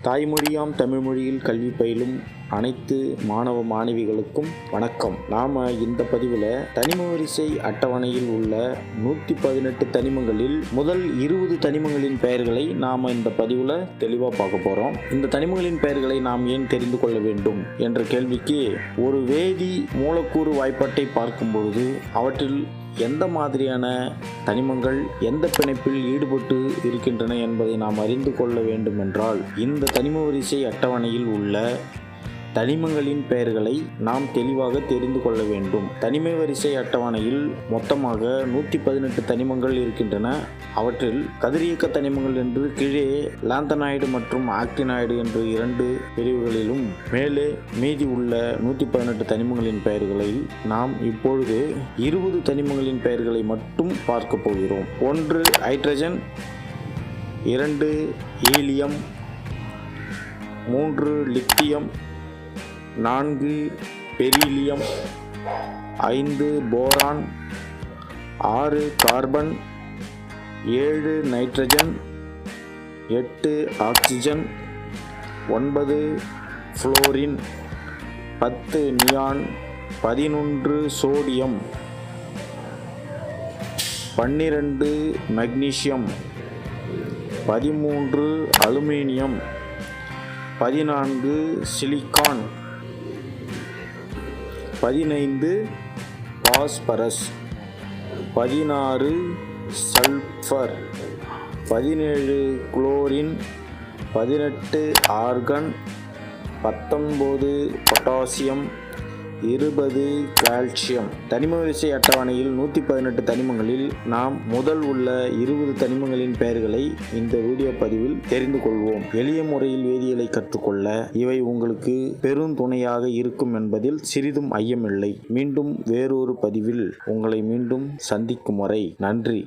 தாய்மொழியாம் தமிழ்மொழியில் கல்வி பயிலும் அனைத்து மாணவ மாணவிகளுக்கும் வணக்கம். நாம் இந்த பதிவில் தனிம வரிசை அட்டவணையில் உள்ள 118 தனிமங்களில் முதல் 20 தனிமங்களின் பெயர்களை நாம் இந்த பதிவில் தெளிவாக பார்க்க போகிறோம். இந்த தனிமங்களின் பெயர்களை நாம் ஏன் தெரிந்து கொள்ள வேண்டும் என்ற கேள்விக்கு ஒரு வேதி மூலக்கூறு வாய்ப்பாட்டை பார்க்கும் பொழுது அவற்றில் எந்த மாதிரியான தனிமங்கள் எந்த பிணைப்பில் ஈடுபட்டு இருக்கின்றன என்பதை நாம் அறிந்து கொள்ள வேண்டும் என்றால் இந்த தனிம வரிசை அட்டவணையில் உள்ள தனிமங்களின் பெயர்களை நாம் தெளிவாக தெரிந்து கொள்ள வேண்டும். தனிம வரிசை அட்டவணையில் மொத்தமாக 118 தனிமங்கள் இருக்கின்றன. அவற்றில் கதிரியக்க தனிமங்கள் என்று கீழே லாந்தனாய்டு மற்றும் ஆக்டினாய்டு என்று 2 பிரிவுகளிலும் மேலே மீதி உள்ள 118 தனிமங்களின் பெயர்களை நாம் இப்பொழுது 20 தனிமங்களின் பெயர்களை மட்டும் பார்க்க போகிறோம். 1 hydrogen, 2 helium, 3 lithium, 4 beryllium, 5 boron, 6 carbon, 7 nitrogen, 8 oxygen, 9 fluorine, 10 neon, 11 sodium, 12 magnesium, 13 aluminium, 14 silicon, 15 phosphorus, 16 sulphur, 17 chlorine, 18 argon, 19 potassium, 20 calcium. தனிம வரிசை அட்டவணையில் 118 தனிமங்களில் நாம் முதல் உள்ள 20 தனிமங்களின் பெயர்களை இந்த வீடியோ பதிவில் தெரிந்து கொள்வோம். எளிய முறையில் வேதியியலை கற்றுக்கொள்ள இவை உங்களுக்கு பெரும் துணையாக இருக்கும் என்பதில் சிறிதும் ஐயமில்லை. மீண்டும் வேறொரு பதிவில் உங்களை மீண்டும் சந்திக்கும் வரை நன்றி.